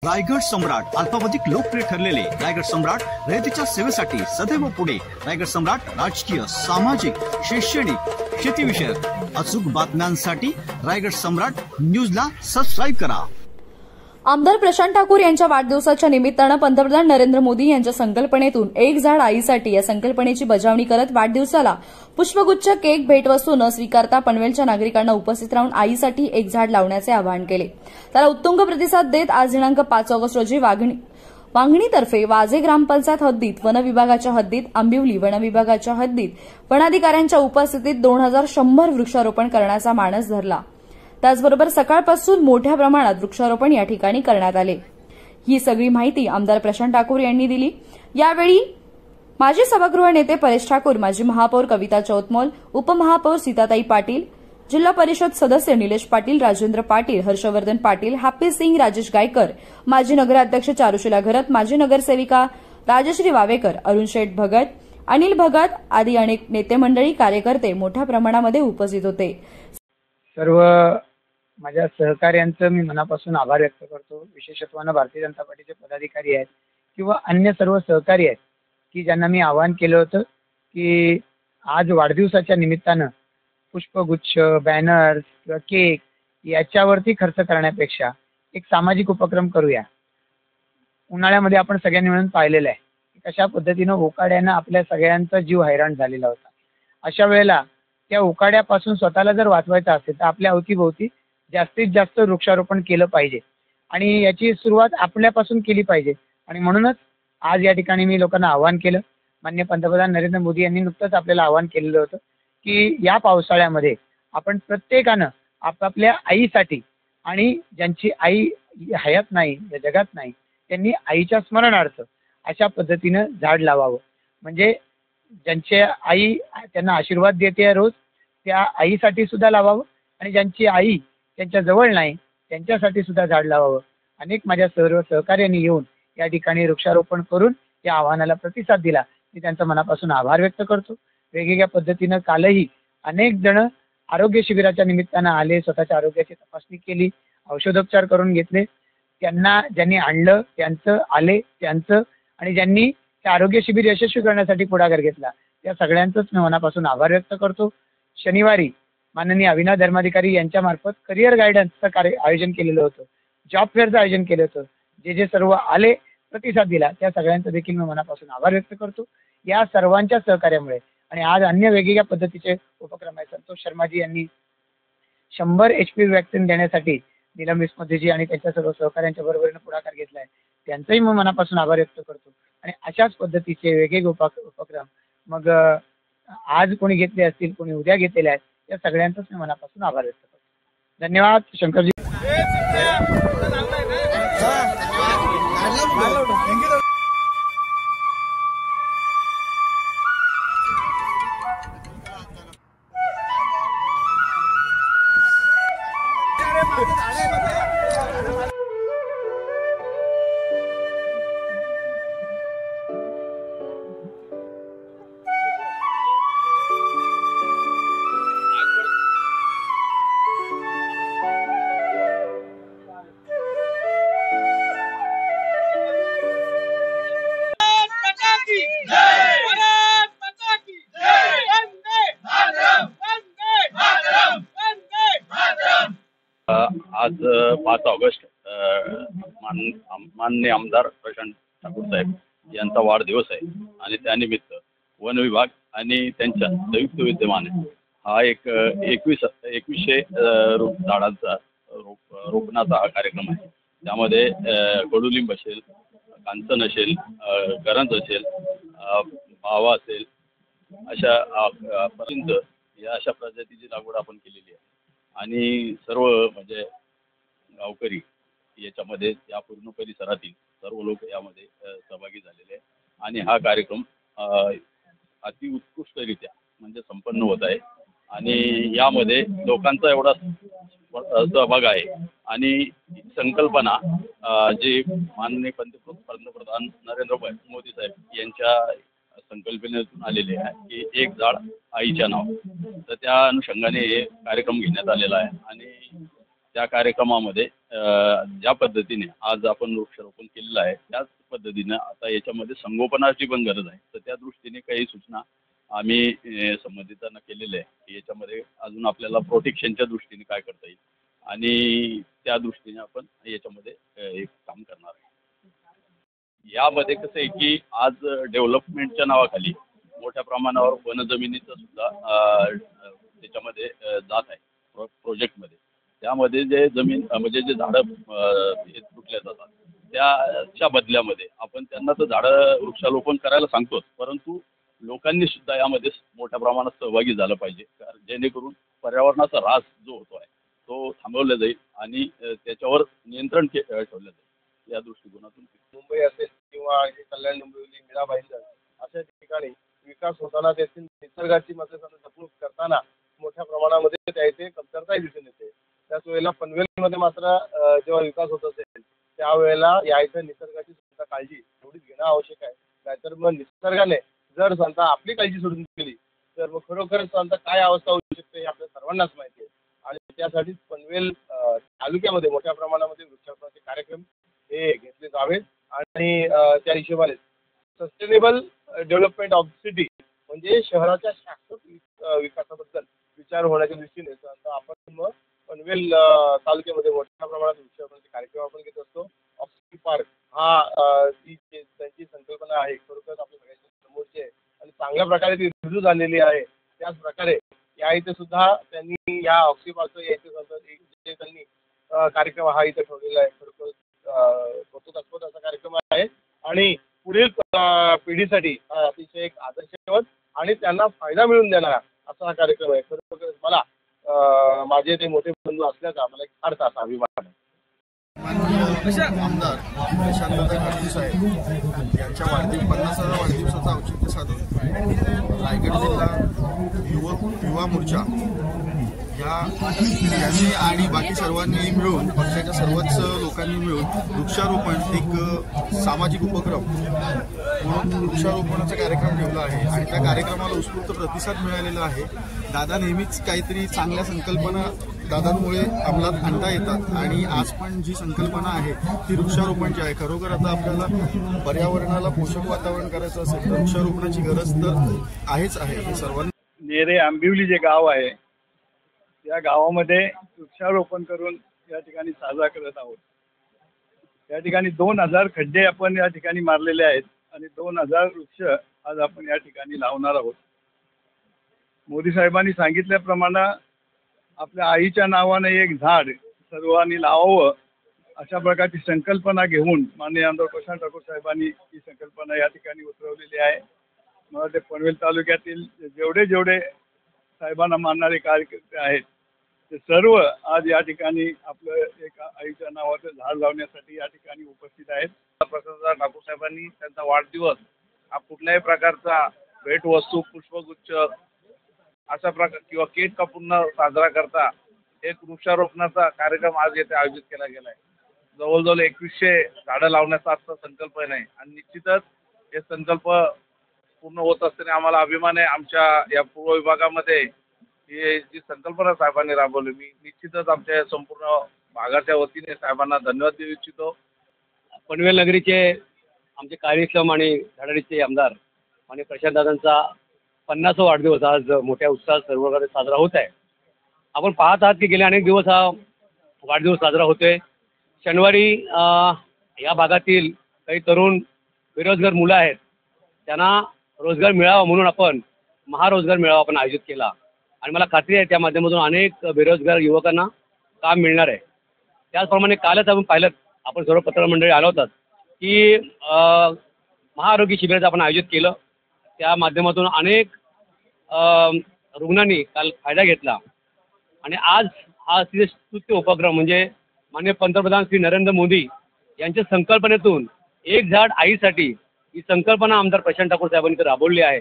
रायगड सम्राट अल्पावधीत लोकप्रिय ठरलेले रायगड सम्राट रयतेच्या सेवेसाठी सदैव पुढे। रायगड सम्राट राजकीय, सामाजिक, शैक्षणिक, शेतीविषयक अचूक बातम्यांसाठी रायगड सम्राट न्यूजला सबस्क्राईब करा। आमदार प्रशांत ठाकूर यांच्या वाढदिवसाच्या निमित्तानं पंतप्रधान नरेंद्र मोदी यांच्या संकल्पनेतून एक झाड आईसाठी या संकल्पनेची बजावणी करत वाढदिवसाला पुष्पगुच्छ, केक, भेटवस्तू न स्वीकारता पनवेलच्या नागरिकांना उपस्थित राहून आईसाठी एक झाड लावण्याचे आवाहन केले। त्याला उत्तुंग प्रतिसाद देत आज दिनांक 5 ऑगस्ट रोजी वांगणीतर्फे वाजे ग्रामपंचायत हद्दीत, वन विभागाच्या हद्दीत, आंबिवली वन विभागाच्या हद्दीत वनाधिकाऱ्यांच्या उपस्थितीत 2100 वृक्षारोपण करण्याचा मानस धरला। त्याचबरोबर सकाळपासून मोठ्या प्रमाणात वृक्षारोपण या ठिकाणी करण्यात आले। ही सगळी माहिती आमदार प्रशांत ठाकूर यांनी दिली। यावेळी माजी सभागृह नेते परेश ठाकूर, माजी महापौर कविता चौतमोल, उपमहापौर सीताताई पाटील, जिल्हा परिषद सदस्य निलेश पाटील, राजेंद्र पाटील, हर्षवर्धन पाटील, हॅपी सिंग, राजेश गायकर, माजी नगराध्यक्ष चारुशिला घरत, माजी नगरसेविका राजश्री वावेकर, अरुण शेठ भगत, अनिल भगत आदी अनेक नेते मंडळी, कार्यकर्ते मोठ्या प्रमाणामध्ये उपस्थित होते। सर्व माझ्या सहकार्यांचं मी मनापासून आभार व्यक्त करतो। विशेषत्वानं भारतीय जनता पार्टीचे पदाधिकारी आहेत किंवा अन्य सर्व सहकारी आहेत की ज्यांना मी आवाहन केलं होतं की आज वाढदिवसाच्या निमित्तानं पुष्पगुच्छ, बॅनर्स किंवा केक याच्यावरती खर्च करण्यापेक्षा एक सामाजिक उपक्रम करूया। उन्हाळ्यामध्ये आपण सगळ्यांनी मिळून पाहिलेलं आहे की कशा पद्धतीनं उकाड्यानं आपल्या सगळ्यांचा जीव हैराण झालेला होता। अशा वेळेला त्या उकाड्यापासून स्वतःला जर वाचवायचं असेल तर आपल्या अवतीभोवती जास्तीत जास्त वृक्षारोपण केलं पाहिजे आणि याची सुरुवात आपल्यापासून केली पाहिजे। आणि म्हणूनच आज या ठिकाणी मी लोकांना आवाहन केलं। माननीय पंतप्रधान नरेंद्र मोदी यांनी नुकतंच आपल्याला आवाहन केलेलं होतं की या पावसाळ्यामध्ये आपण प्रत्येकानं आपापल्या आईसाठी आणि ज्यांची आई हयात नाही, या जगात नाही, त्यांनी आईच्या स्मरणार्थ अशा पद्धतीनं झाड लावावं। म्हणजे ज्यांची आई त्यांना आशीर्वाद देते रोज, त्या आईसाठी सुद्धा लावावं आणि ज्यांची आई त्यांच्या जवळ नाही त्यांच्यासाठी सुद्धा झाड लावावं। अनेक माझ्या सर्व सहकार्यांनी येऊन या ठिकाणी वृक्षारोपण करून या आव्हानाला प्रतिसाद दिला। मी त्यांचा मनापासून आभार व्यक्त करतो। वेगवेगळ्या पद्धतीनं कालही अनेक जण आरोग्य शिबिराच्या निमित्तानं आले, स्वतःच्या आरोग्याची तपासणी केली, औषधोपचार करून घेतले। त्यांना ज्यांनी आणलं त्यांचं आले त्यांचं आणि ज्यांनी ते आरोग्य शिबिर यशस्वी करण्यासाठी पुढाकार घेतला त्या सगळ्यांचंच मी मनापासून आभार व्यक्त करतो। शनिवारी माननीय अविनाश धर्माधिकारी यांच्या मार्फत करिअर गायडन्सचं आयोजन केलेलं होतं, जॉब फेअरचं आयोजन केलं होतं। जे सर्व आले, प्रतिसाद दिला त्या सगळ्यांचं देखील मी मनापासून आभार व्यक्त करतो। या सर्वांच्या सहकार्यामुळे आणि आज अन्य वेगवेगळ्या पद्धतीचे उपक्रम आहेत। संतोष शर्माजी यांनी 100 HPV वॅक्सिन देण्यासाठी नीलम विस्मोदेजी आणि त्यांच्या सर्व सहकार्यांच्या बरोबरीनं पुढाकार घेतला आहे, त्यांचंही मी मनापासून आभार व्यक्त करतो। आणि अशाच पद्धतीचे वेगवेगळे उपक्रम मग आज कोणी घेतले असतील, कोणी उद्या घेतलेले आहेत, या सगळ्यांचंच मी मनापासून आभार व्यक्त करतो। धन्यवाद शंकरजी। आज 5 ऑगस्ट माननीय आमदार प्रशांत ठाकूर साहेब यांचा वाढदिवस आहे आणि त्यानिमित्त वन विभाग आणि त्यांच्या संयुक्त विद्यमाने हा एक 2100 झाडांचा रोपणाचा हा कार्यक्रम आहे। त्यामध्ये कडुलिंब असेल, कांचन असेल, करंज असेल, भावा असेल, अशा पर्यंत या अशा प्रजातीची लागवड आपण केलेली आहे। आणि सर्व म्हणजे गावकरी याच्यामध्ये या पूर्ण परिसरातील सर्व लोक यामध्ये सहभागी झालेले आहे आणि हा कार्यक्रम अति उत्कृष्टरित्या म्हणजे संपन्न होत आहे। आणि यामध्ये लोकांचा एवढा सहभाग आहे आणि संकल्पना जी माननीय पंतप्रधान नरेंद्र मोदी साहेब यांच्या संकल्पनेतून आलेले आहे की एक झाड आईच्या नाव, तर त्या अनुषंगाने हे कार्यक्रम घेण्यात आलेला आहे। आणि त्या कार्यक्रमामध्ये ज्या पद्धतीने आज आपण वृक्षारोपण केलेलं आहे त्याच पद्धतीनं आता याच्यामध्ये संगोपनाची पण गरज आहे. तर त्या दृष्टीने काही सूचना आम्ही संबंधितांना केलेल्या आहे की याच्यामध्ये अजून आपल्याला प्रोटेक्शनच्या दृष्टीने काय करता येईल आणि त्या दृष्टीने आपण याच्यामध्ये एक काम करणार आहे. यामध्ये कसं आहे की आज डेव्हलपमेंटच्या नावाखाली मोठ्या प्रमाणावर वनजमिनीचं सुद्धा त्याच्यामध्ये जात आहे प्रोजेक्टमध्ये. त्यामध्ये जे जमीन म्हणजे जे झाडं हे तुटल्या जातात त्याच्या बदल्यामध्ये आपण त्यांना तर झाडं वृक्षारोपण करायला सांगतोच, परंतु लोकांनी सुद्धा यामध्ये मोठ्या प्रमाणात सहभागी झालं पाहिजे, जेणेकरून पर्यावरणाचा ऱ्हास जो होतो आहे तो थांबवला जाईल आणि त्याच्यावर नियंत्रण ठेवलं जाईल. या दृष्टिकोनातून मुंबई असेल किंवा कल्याण डोंबिवली मीरा भाईंदर अशा ठिकाणी विकास होताना तेथील निसर्गाची जपणूक करताना मोठ्या प्रमाणामध्ये त्या इथे कमतरताही दिसून येते. त्याच वेळेला पनवेलमध्ये मात्र जेव्हा विकास होत असेल त्यावेळेला या इथं निसर्गाची सुद्धा काळजी एवढीच घेणं आवश्यक आहे. नाहीतर मग निसर्गाने जर सांगता आपली काळजी सोडून दिली तर मग खरोखरच सांगता काय अवस्था होऊ शकते हे आपल्या सर्वांनाच माहिती आहे. आणि त्यासाठीच पनवेल तालुक्यामध्ये मोठ्या प्रमाणामध्ये वृक्षारोपणाचे कार्यक्रम हे घेतले जावेत आणि त्या हिशोबाने सस्टेनेबल डेव्हलपमेंट ऑफ सिटी म्हणजे शहराच्या शाश्वत विकासाबद्दल विचार होण्याच्या दृष्टीने आता आपण मग पनवेल तालुक्यामध्ये मोठ्या प्रमाणात वृक्षारोपणाचे कार्यक्रम आपण घेत असतो. ऑक्सिजन पार्क हा त्यांची संकल्पना आहे, खरोखर आपल्या सगळ्यांच्या समोरची आहे आणि चांगल्या प्रकारे ती रुजू झालेली आहे. त्याच प्रकारे या इथे सुद्धा त्यांनी या ऑक्सिजन पार्कचं या इथे त्यांनी कार्यक्रम हा इथे ठेवलेला आहे. खरोखर कौतुकास्पद असा कार्यक्रम आहे आणि पुढील पिढीसाठी अतिशय एक आदर्शवत आणि त्यांना फायदा मिळवून देणारा असा हा कार्यक्रम आहे. खरोखर मला माझे ते मोठे बंधू असल्याचा मला एक फार असा अभिमान आहे. आमदार प्रशांतदादा खडसे साहेब यांच्या 50व्या वाढदिवसाचं औचित्य साधून रायगड जिल्हा युवा मोर्चा यांनी आणि बाकी सर्वांनी मिळून पक्षाच्या सर्वच लोकांनी मिळून वृक्षारोपण एक सामाजिक उपक्रम म्हणून वृक्षारोपणाचा कार्यक्रम ठेवला आहे आणि त्या कार्यक्रमाला उत्स्फूर्त प्रतिसाद मिळालेला आहे. दादा नेहमीच काहीतरी चांगल्या संकल्पना दादांमुळे अंमलात आणता येतात आणि आज पण जी संकल्पना आहे ती वृक्षारोपणची आहे. खरोखर आता आपल्याला पर्यावरणाला पोषक वातावरण करायचं असेल तर वृक्षारोपणाची गरज तर आहेच आहे. हे सर्वांनी नेरे आंबिवली जे गाव आहे या गावामध्ये वृक्षारोपण करून या ठिकाणी साजरा करत आहोत. या ठिकाणी 2000 खड्डे आपण या ठिकाणी मारलेले आहेत आणि 2000 वृक्ष आज आपण या ठिकाणी लावणार आहोत. मोदी साहेबांनी सांगितल्याप्रमाणे आपल्या आईच्या नावाने एक झाड सर्वांनी लावावं अशा प्रकारची संकल्पना घेऊन माननीय आमदार प्रशांत ठाकूर साहेबांनी ही संकल्पना या ठिकाणी उतरवलेली आहे. मला ते पनवेल तालुक्यातील जेवढे साहेबांना मानणारे कार्यकर्ते आहेत ते सर्व आज या ठिकाणी आपलं एक आईच्या नावाचं झाड लावण्यासाठी या ठिकाणी उपस्थित आहेत. प्रशांतदादा ठाकूर साहेबांनी त्यांचा वाढदिवस हा कुठल्याही प्रकारचा भेटवस्तू पुष्पगुच्छ अशा प्रकार किंवा केक कापून साजरा करता एक वृक्षारोपणाचा कार्यक्रम आज येथे आयोजित केला गेला आहे. जवळजवळ 2100 झाडं लावण्याचा आजचा संकल्प आहे आणि निश्चितच हे संकल्प पूर्ण होत असताना आम्हाला अभिमान आहे. आमच्या या पूर्व विभागामध्ये ही जी संकल्पना साहेबांनी राबवली मी निश्चितच आमच्या संपूर्ण भागाच्या वतीने साहेबांना धन्यवाद देऊ इच्छितो. पनवेल नगरीचे आमचे कार्यक्षम आणि धडाडीचे आमदार आणि प्रशांतदादांचा 50वा वाढदिवस आज मोठ्या उत्साहात सर्वकडे साजरा होत आहे. आपण पाहत आहात की गेले अनेक दिवस हा वाढदिवस साजरा होतोय. शनिवारी या भागातील काही तरुण बेरोजगार मुलं आहेत त्यांना रोजगार मिळावा म्हणून आपण महारोजगार मेळावा आपण आयोजित केला आणि मला खात्री आहे त्या माध्यमातून अनेक बेरोजगार युवकांना काम मिळणार आहे. त्याचप्रमाणे कालच आपण पाहिलं आपण सर्व पत्रकार मंडळी आलो होतात की महाआरोग्य शिबिराचं आपण आयोजित केलं. त्या माध्यमातून अनेक रुग्णांनी काल फायदा घेतला आणि आज हा स्तुत्य उपक्रम म्हणजे माननीय पंतप्रधान श्री नरेंद्र मोदी यांच्या संकल्पनेतून एक झाड आईसाठी ही संकल्पना आमदार प्रशांत ठाकूर साहेबांनी राबवली आहे.